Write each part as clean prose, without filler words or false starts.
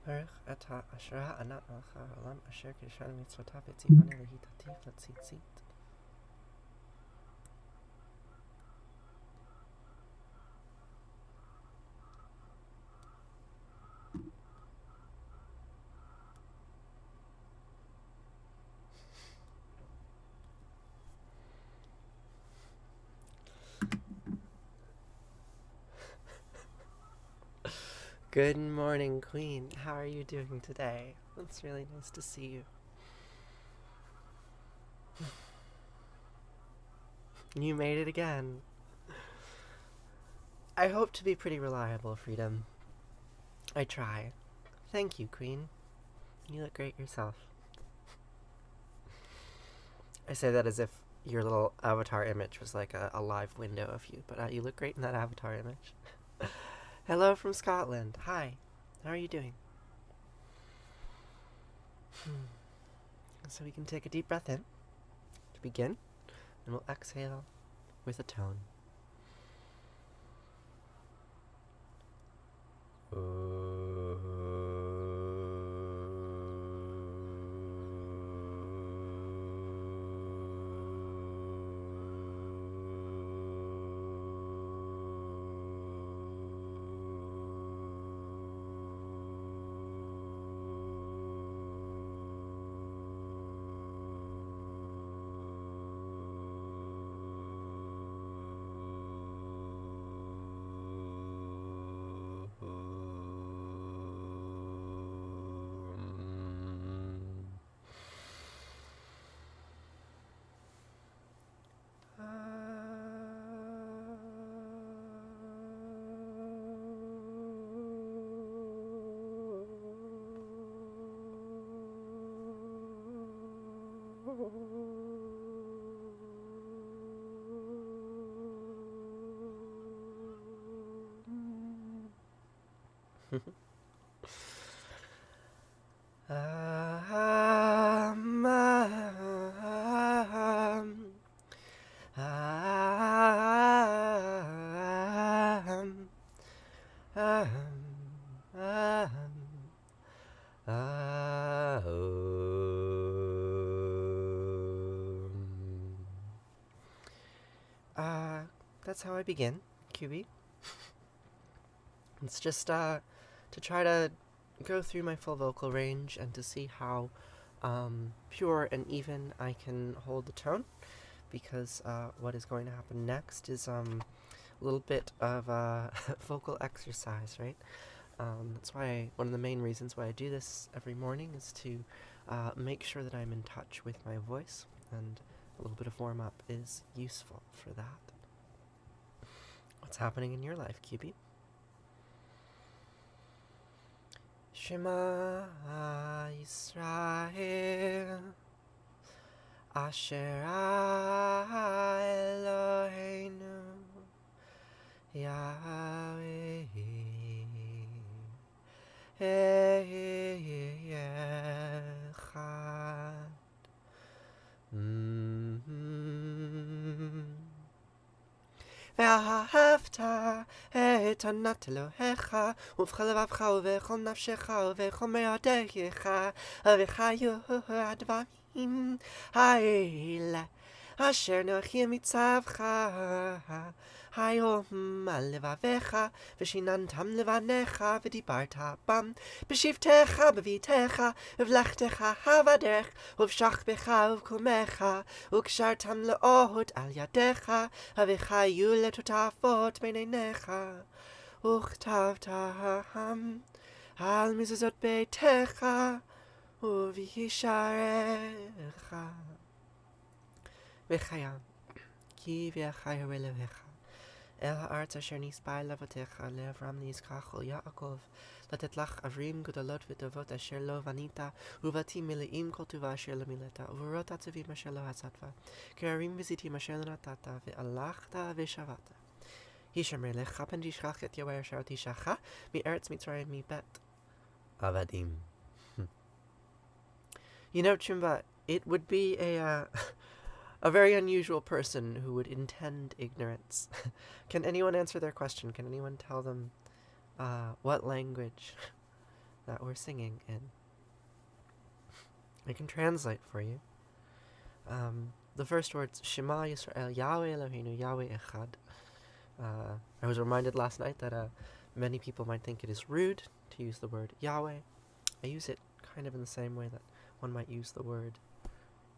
Baruch atah asher ha'anat lecha ha'olam asher kiddushanu mitzvotav v'tzivanu lehitativ l'tzitzit. Good morning, Queen. How are you doing today? It's really nice to see you. You made it again. I hope to be pretty reliable, Freedom. I try. Thank you, Queen. You look great yourself. I say that as if your little avatar image was like a live window of you, but you look great in that avatar image. Hello from Scotland. Hi. How are you doing? So we can take a deep breath in to begin, and we'll exhale with a tone. That's how I begin, QB. It's just to try to go through my full vocal range and to see how pure and even I can hold the tone, because what is going to happen next is a little bit of a vocal exercise, right? That's why one of the main reasons why I do this every morning is to make sure that I'm in touch with my voice, and a little bit of warm-up is useful for that. What's happening in your life, QB? Shema Yisrael Asher Eloheinu Yahweh Echad. Vahafta et Untitled Chapter ובכל לבבך ובכל נפשך ובכל מאודך וחיו הדברים האלה אשר נוחים מצווך היום על לבביך ושיננתם לבניך ודיברת בם בשבתך בביתך ובלכתך בדרך ובשכבך ובקומך וקשרתם לאוד על ידיך וחיו לטוטפות בין עיניך וכתבתם על מזוזות ביתך ובישעריך וחיה כי וחיה אלוהיך אל הארץ אשר נשבע לאבותיך לאברהם ליצחק וליעקב לתת לך ערים גדולות וטובות אשר לא בנית ובתים מלאים כל טובה אשר לא מילאת ובארות עצבים אשר לא עצת כהרים וזיתים אשר לא נטעת והלכת ושבת הישמר לך פן תשכח את יהוה אשר הושיעך מארץ מצרים מבית עבדים. You know, Chimba, it would be a very unusual person who would intend ignorance. Can anyone answer their question? Can anyone tell them what language that we're singing in. I can translate for you. The first words, Shema Yisrael, Yahweh Eloheinu, Yahweh Echad. I was reminded last night that many people might think it is rude to use the word Yahweh. I use it kind of in the same way that one might use the word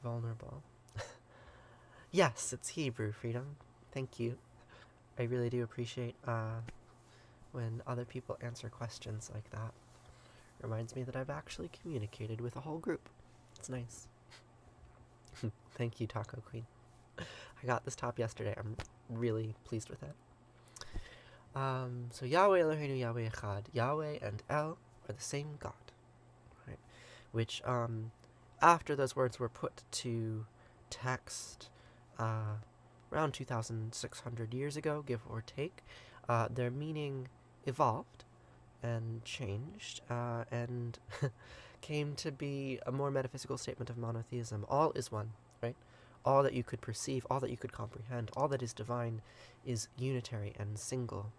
vulnerable. Yes, it's Hebrew, Freedom. Thank you. I really do appreciate when other people answer questions like that. Reminds me that I've actually communicated with a whole group. It's nice. Thank you, Taco Queen. I got this top yesterday. I'm really pleased with it. So Yahweh Eloheinu Yahweh Echad. Yahweh and El are the same God, right? Which after those words were put to text around 2,600 years ago, give or take, their meaning evolved and changed and came to be a more metaphysical statement of monotheism. All is one, right? All that you could perceive, all that you could comprehend, all that is divine is unitary and single.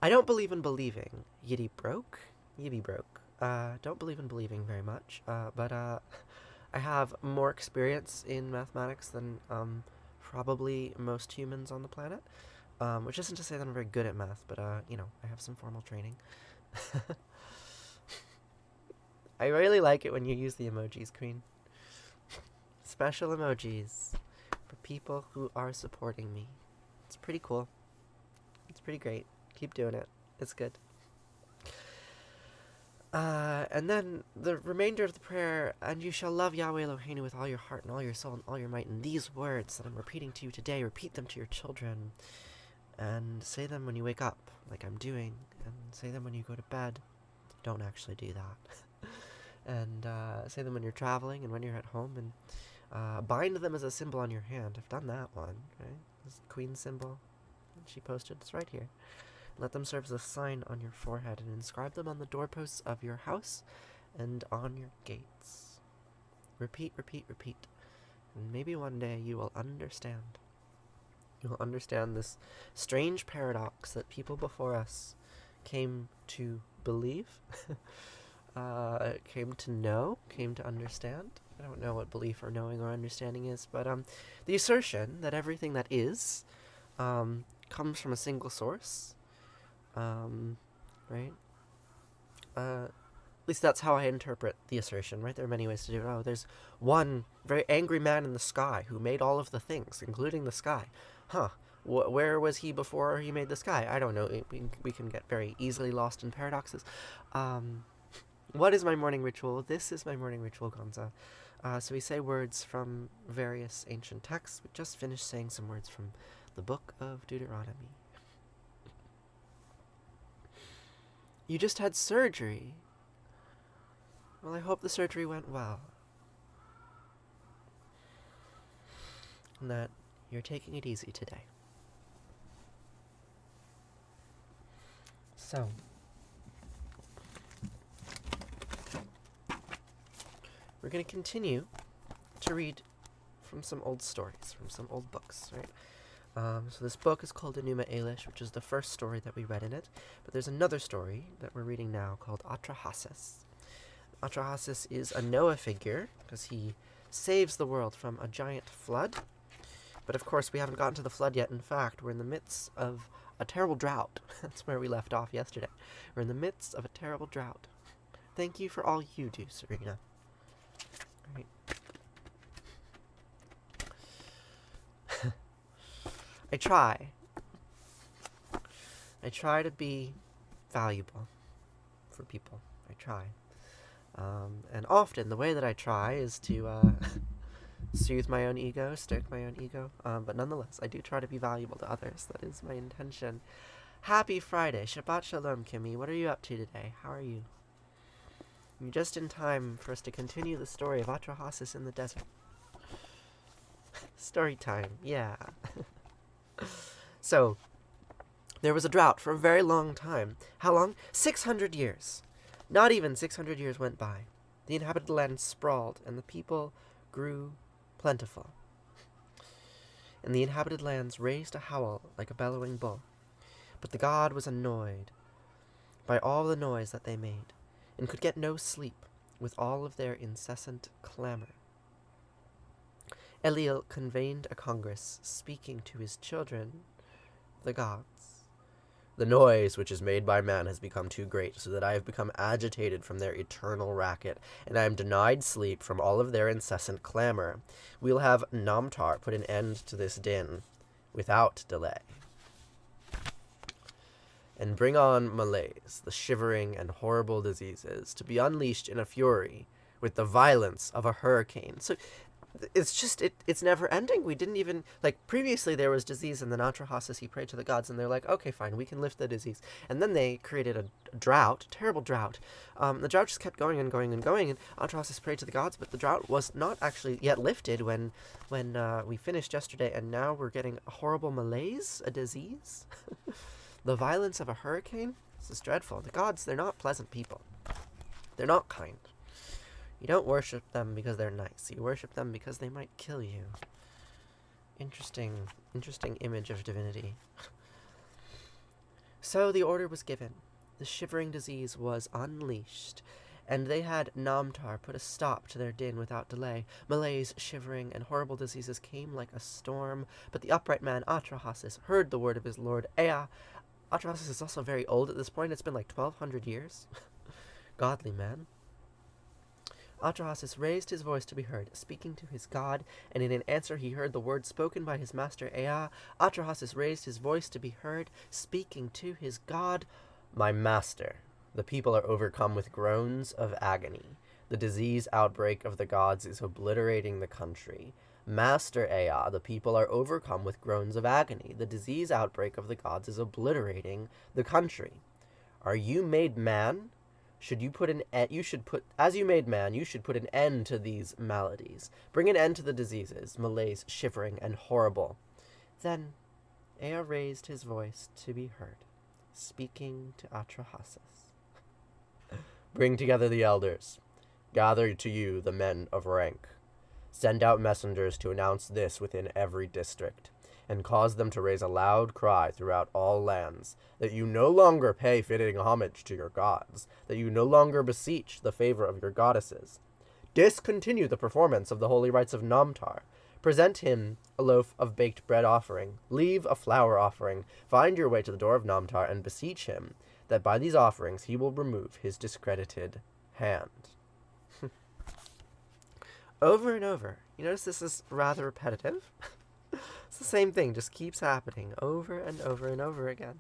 I don't believe in believing. Yiddy broke. Don't believe in believing very much, but I have more experience in mathematics than probably most humans on the planet, which isn't to say that I'm very good at math, but I have some formal training. I really like it when you use the emojis, Queen. Special emojis for people who are supporting me. It's pretty cool. It's pretty great. Keep doing it. It's good. And then the remainder of the prayer, and you shall love Yahweh Eloheinu with all your heart and all your soul and all your might. And these words that I'm repeating to you today, repeat them to your children. And say them when you wake up, like I'm doing. And say them when you go to bed. Don't actually do that. And say them when you're traveling and when you're at home. And bind them as a symbol on your hand. I've done that one, right? This queen symbol. She posted, it's right here. Let them serve as a sign on your forehead and inscribe them on the doorposts of your house and on your gates. Repeat, repeat, repeat. And maybe one day you will understand. You will understand this strange paradox that people before us came to believe, came to know, came to understand. I don't know what belief or knowing or understanding is, but the assertion that everything that is comes from a single source, right? At least that's how I interpret the assertion, right? There are many ways to do it. Oh, there's one very angry man in the sky who made all of the things, including the sky. Huh. Where was he before he made the sky? I don't know. We can get very easily lost in paradoxes. What is my morning ritual? This is my morning ritual, Gonza. So we say words from various ancient texts. We just finished saying some words from the book of Deuteronomy. You just had surgery. Well, I hope the surgery went well. And that you're taking it easy today. So, we're going to continue to read from some old stories, from some old books, right? So this book is called Enuma Elish, which is the first story that we read in it. But there's another story that we're reading now called Atrahasis. Atrahasis is a Noah figure, because he saves the world from a giant flood. But of course, we haven't gotten to the flood yet. In fact, we're in the midst of a terrible drought. That's where we left off yesterday. We're in the midst of a terrible drought. Thank you for all you do, Serena. Right. I try to be valuable for people. I try. And often the way that I try is to soothe my own ego, stoke my own ego. But nonetheless, I do try to be valuable to others. That is my intention. Happy Friday. Shabbat Shalom, Kimmy. What are you up to today? How are you? You're just in time for us to continue the story of Atrahasis in the desert. Story time. Yeah. So, there was a drought for a very long time. How long? 600 years. Not even 600 years went by. The inhabited land sprawled, and the people grew plentiful. And the inhabited lands raised a howl like a bellowing bull. But the god was annoyed. by all the noise that they made, and could get no sleep with all of their incessant clamor. Eliel convened a congress, speaking to his children, the gods. The noise which is made by man has become too great, so that I have become agitated from their eternal racket, and I am denied sleep from all of their incessant clamor. We'll have Namtar put an end to this din without delay, and bring on malaise, the shivering and horrible diseases, to be unleashed in a fury with the violence of a hurricane. So it's just, it's never ending. We didn't even, previously there was disease, and then Atrahasis, he prayed to the gods, and they're like, okay, fine, we can lift the disease. And then they created a drought, terrible drought. The drought just kept going and going and going, and Atrahasis prayed to the gods, but the drought was not actually yet lifted when we finished yesterday, and now we're getting a horrible malaise, a disease. The violence of a hurricane. This is dreadful. The gods, they're not pleasant people. They're not kind. You don't worship them because they're nice. You worship them because they might kill you. Interesting image of divinity. So the order was given. The shivering disease was unleashed, and they had Namtar put a stop to their din without delay. Malaise, shivering, and horrible diseases came like a storm, but the upright man Atrahasis heard the word of his lord Ea. Atrahasis is also very old at this point. It's been 1,200 years. Godly man. Atrahasis raised his voice to be heard, speaking to his god, and in an answer he heard the word spoken by his master Ea. Atrahasis raised his voice to be heard, speaking to his god. My master, the people are overcome with groans of agony. The disease outbreak of the gods is obliterating the country. Master Ea, the people are overcome with groans of agony. The disease outbreak of the gods is obliterating the country. Are you made man? As you made man, you should put an end to these maladies. Bring an end to the diseases, malaise, shivering, and horrible. Then Ea raised his voice to be heard, speaking to Atrahasis. Bring together the elders. Gather to you the men of rank. Send out messengers to announce this within every district, and cause them to raise a loud cry throughout all lands, that you no longer pay fitting homage to your gods, that you no longer beseech the favor of your goddesses. Discontinue the performance of the holy rites of Namtar. Present him a loaf of baked bread offering. Leave a flour offering. Find your way to the door of Namtar and beseech him that by these offerings he will remove his discredited hand. Over and over. You notice this is rather repetitive? It's the same thing, just keeps happening over and over and over again.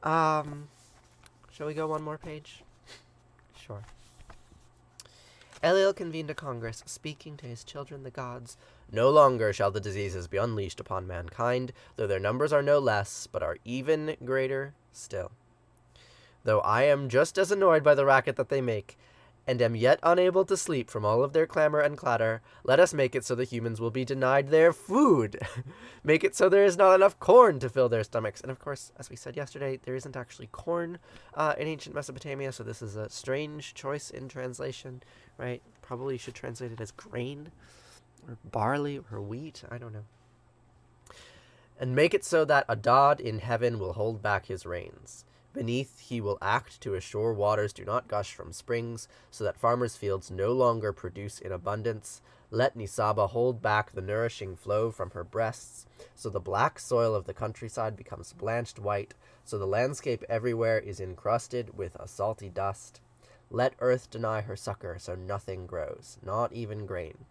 Shall we go one more page? Sure. Eliel convened a congress, speaking to his children, the gods. No longer shall the diseases be unleashed upon mankind, though their numbers are no less, but are even greater still. Though I am just as annoyed by the racket that they make, and am yet unable to sleep from all of their clamor and clatter, let us make it so the humans will be denied their food. Make it so there is not enough corn to fill their stomachs. And of course, as we said yesterday, there isn't actually corn in ancient Mesopotamia, so this is a strange choice in translation, right? Probably should translate it as grain, or barley, or wheat, I don't know. And make it so that a god in heaven will hold back his rains. Beneath he will act to assure waters do not gush from springs, so that farmers' fields no longer produce in abundance. Let Nisaba hold back the nourishing flow from her breasts, so the black soil of the countryside becomes blanched white, so the landscape everywhere is encrusted with a salty dust. Let earth deny her succor, so nothing grows, not even grain.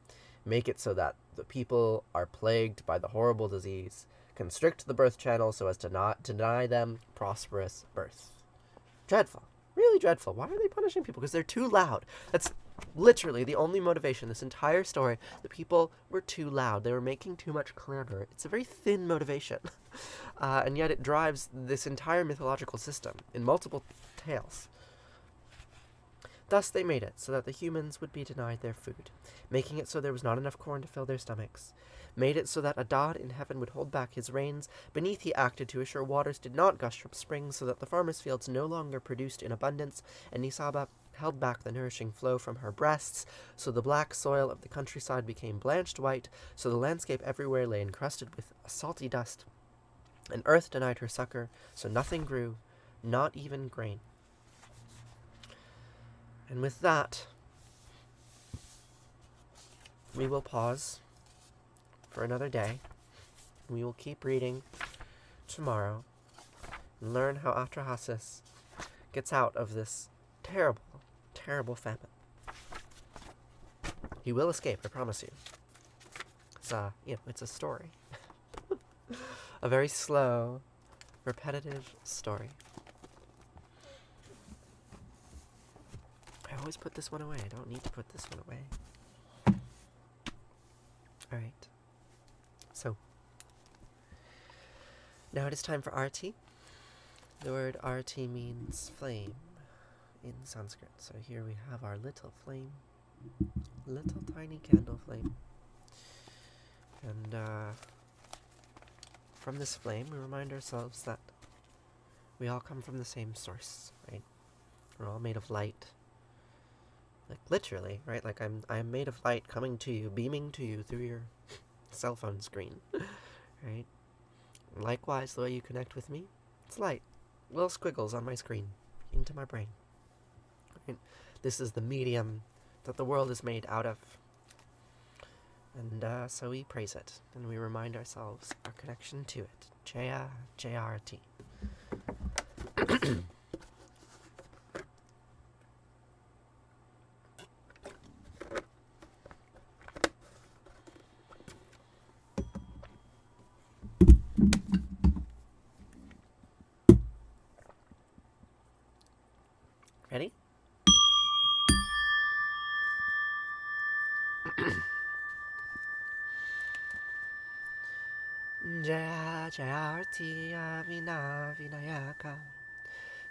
Make it so that the people are plagued by the horrible disease. Constrict the birth channel so as to not deny them prosperous birth. Dreadful. Really dreadful. Why are they punishing people? Because they're too loud. That's literally the only motivation. This entire story, the people were too loud. They were making too much clamor. It's a very thin motivation. And yet it drives this entire mythological system in multiple tales. Thus they made it so that the humans would be denied their food, making it so there was not enough corn to fill their stomachs. Made it so that a god in heaven would hold back his rains. Beneath he acted to assure waters did not gush from springs, so that the farmers' fields no longer produced in abundance, and Nisaba held back the nourishing flow from her breasts, so the black soil of the countryside became blanched white, so the landscape everywhere lay encrusted with a salty dust. And earth denied her succor, so nothing grew, not even grain. And with that, we will pause for another day. We will keep reading tomorrow and learn how Atrahasis gets out of this terrible, terrible famine. He will escape, I promise you. It's a story. A very slow, repetitive story. I always put this one away. I don't need to put this one away. Alright. So, now it is time for Arati. The word Arati means flame in Sanskrit. So here we have our little flame. Little tiny candle flame. And from this flame, we remind ourselves that we all come from the same source, right? We're all made of light. Like literally, right? Like I'm made of light coming to you, beaming to you through your cell phone screen, right? Likewise, the way you connect with me, it's light. Little squiggles on my screen, into my brain. Right? This is the medium that the world is made out of. And so we praise it, and we remind ourselves our connection to it. Jaya, Arati. Ready? Jaya Arati Vina Vinayaka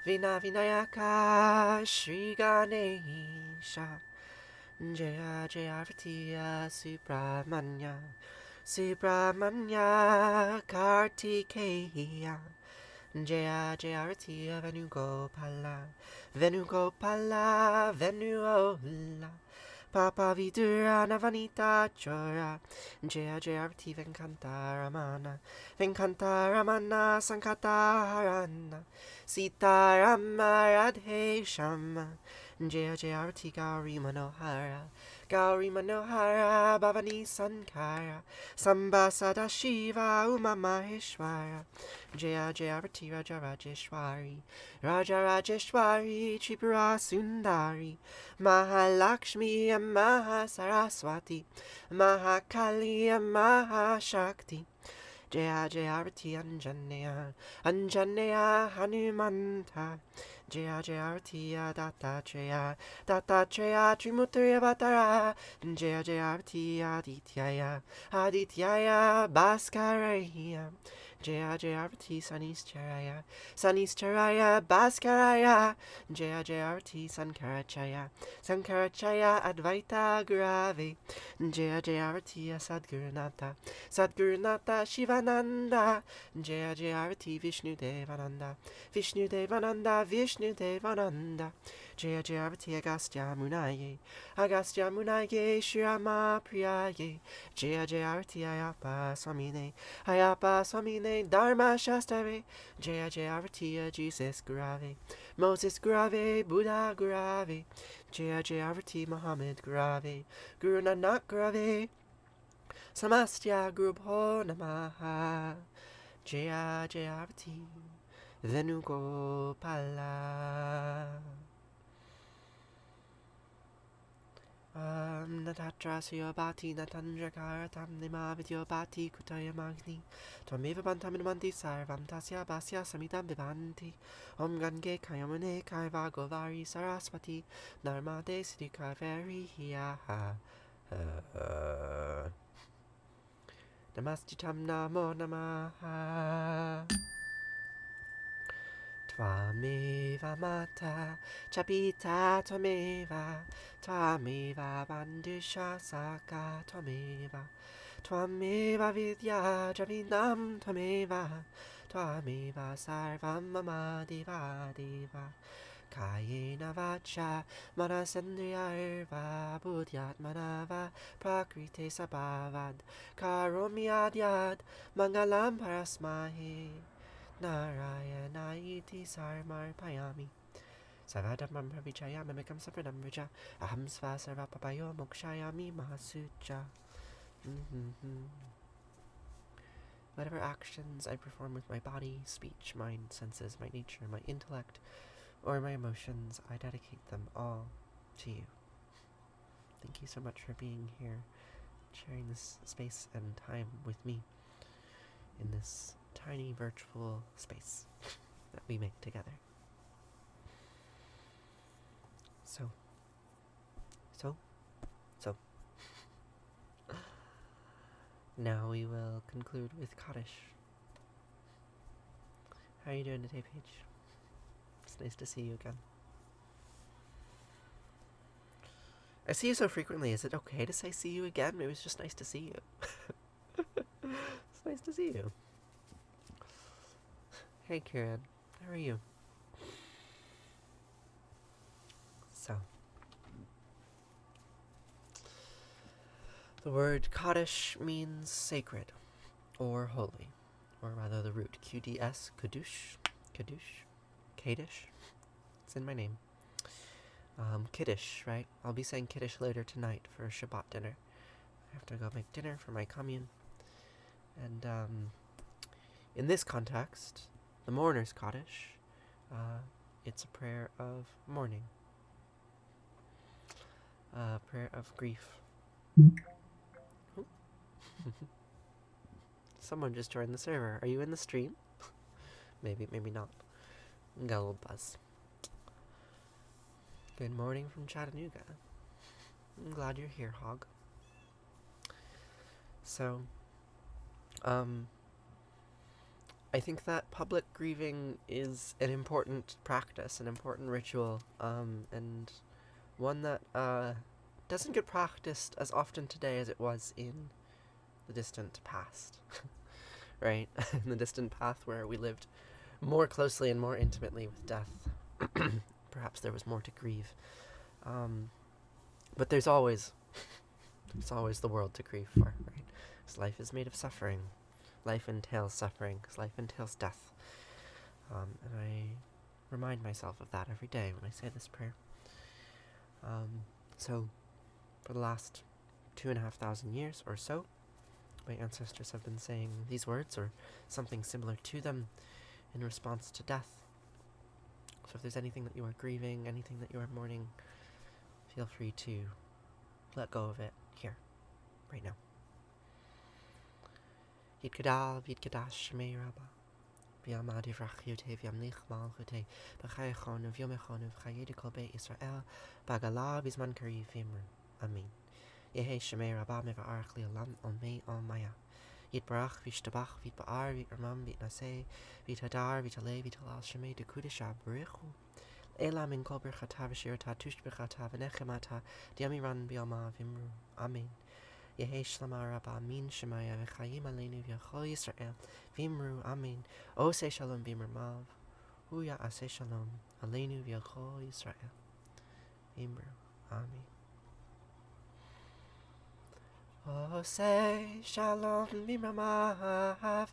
Vina Vinayaka Shri Ganesha Jaya Arati Subramanya Subramanya Kartikeya Jaya Arati Venugopala Venugopala Venuola Papa Vidura Navanita Chora Jaya Arati Venkantaramana Venkantaramana Sankataharana Sita Rama Radhe Shama Jaya Arati Gauri Manohara Gauri Manohara Bhavani Sankara Samba Sadashiva Uma Maheshwara Jaya Arati Raja Rajeshwari Raja Rajeshwari Tripura Sundari Mahalakshmi and Mahasaraswati Mahakali and Mahashakti Jaya Arati Anjaneya Anjaneya Hanumanta Jaya Arati Dattatreya Dattatreya Trimutri Vatara Jaya Arati Adityaya Adityaya Bhaskaraya Jaya Arati Sanistaraya Sanistaraya Bhaskaraya Jaya Arati Sankarachaya Sankarachaya Advaita Gurave Jaya Arati Sadgurunata Sadgurunata Shivananda Jaya Arati Vishnu Devananda Vishnu Devananda Vishnu Devananda Jaya Arati Agastya Munaye Agastya Munaye Shirama Priyaye Jaya Arati Ayapa Swamine Dharma Shastave Jaya Arati Jesus Gurave Moses Gurave Buddha Gurave Jaya Arati Muhammad Gurave Guru Nanak Gurave Samastya Gurubho Namaha Jaya Arati Venugopala Natatrasya Bhati Natandrakara Tamnima Vidyo Bhati Kutaya Magni Twameva Bantaminamanti Sarvam Tasya Basya Samidam Vivanti Om Gange Kayamune Kaiva Govari Saraswati Narmade Siddhi Kaveri Hiyaha Namastitam Namo Namaha Tvameva Mata Chapita Tvameva Tvameva Bandisha Saka Tvameva Vidya Javinam Tvameva Sarvam Mama Deva Kayena Vacha Manasendriyarva Buddhyat Manava Prakrite Sabhavad Karomi Adyad Mangalam Parasmahe Narayanayiti sarmar payami. Savadamam pravichaya mimikam sapradam vrija. Aham svasarvapapayo mokshayami mahasucha. Whatever actions I perform with my body, speech, mind, senses, my nature, my intellect, or my emotions, I dedicate them all to you. Thank you so much for being here, sharing this space and time with me in this tiny virtual space that we make together. So. Now we will conclude with Kaddish. How are you doing today, Paige? It's nice to see you again. I see you so frequently. Is it okay to say see you again? Maybe it's just nice to see you. It's nice to see you. Hey, Kieran. How are you? So, the word Kaddish means sacred, or holy, or rather the root QDS, Kaddish. It's in my name. Kaddish, right? I'll be saying Kaddish later tonight for Shabbat dinner. I have to go make dinner for my commune. And in this context, the mourner's Kaddish, it's a prayer of mourning, a prayer of grief. Someone just joined the server. Are you in the stream? Maybe not. Got a little buzz. Good morning from Chattanooga. I'm glad you're here, Hog. So, I think that public grieving is an important practice, an important ritual, and one that doesn't get practiced as often today as it was in the distant past, right? In the distant past where we lived more closely and more intimately with death. Perhaps there was more to grieve. But there's always the world to grieve for, right? Because life is made of suffering. Life entails suffering, because life entails death. And I remind myself of that every day when I say this prayer. So, for the last 2,500 years or so, my ancestors have been saying these words, or something similar to them, in response to death. So if there's anything that you are grieving, anything that you are mourning, feel free to let go of it here, right now. Yitkadal, Yitkadash, Shema Rabba. V'yamad yivrach yote v'yamlich malchute. B'chayachon v'yomechon v'chayed kol beit Yisrael. B'agala b'zman kari v'imru. Amen. Yehe Shema Rabba meva'arach li'olam olmei olmaya. Yitbarach v'yishtabach v'yitba'ar v'yitramam v'yitnaseh v'yitadar v'yitaleh v'yitalal Shema dekudesha b'richu. Ela min kol birchata v'shirata tush birchata v'nechemata diamiran b'yoma v'imru. Amen. Yehe Shlama Rabba Min Shemaya V'chayim Aleinu V'yachol Yisrael V'imru Amen. Ose Shalom V'imru Mav Huya Ase Shalom Aleinu V'yachol Yisrael V'imru Amen. Ose Shalom V'imru Mav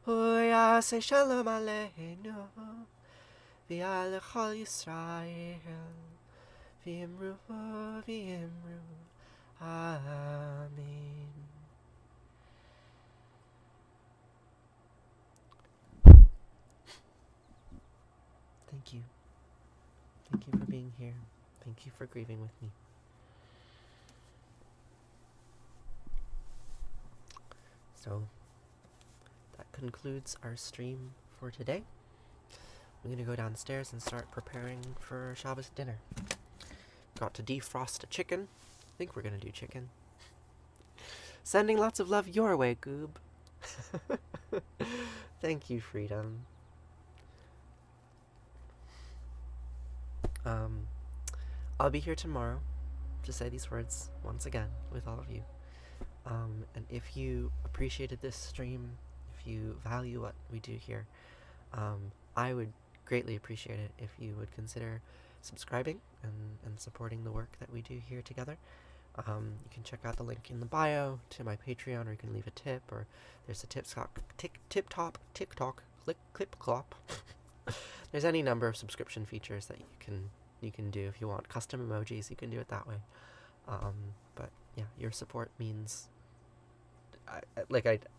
Huya Ase Shalom Aleinu V'yachol Yisrael V'imru V'imru Amen. Thank you. Thank you for being here. Thank you for grieving with me. So, that concludes our stream for today. I'm gonna go downstairs and start preparing for Shabbos dinner. Got to defrost a chicken. I think we're gonna do chicken. Sending lots of love your way, Goob. Thank you, Freedom. I'll be here tomorrow to say these words once again with all of you. And if you appreciated this stream, if you value what we do here, I would greatly appreciate it if you would consider subscribing and supporting the work that we do here together. You can check out the link in the bio to my Patreon, or you can leave a tip, or there's a TikTok clip clop. There's any number of subscription features that you can do if you want custom emojis. You can do it that way. But yeah, your support means.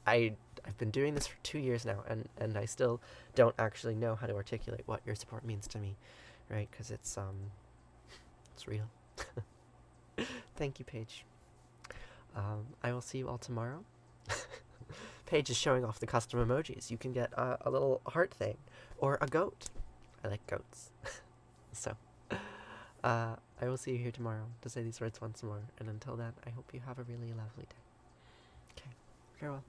I've been doing this for 2 years now, and I still don't actually know how to articulate what your support means to me, right? Because it's real. Thank you, Paige. I will see you all tomorrow. Paige is showing off the custom emojis. You can get a little heart thing or a goat. I like goats. So, I will see you here tomorrow to say these words once more. And until then, I hope you have a really lovely day. Okay, farewell.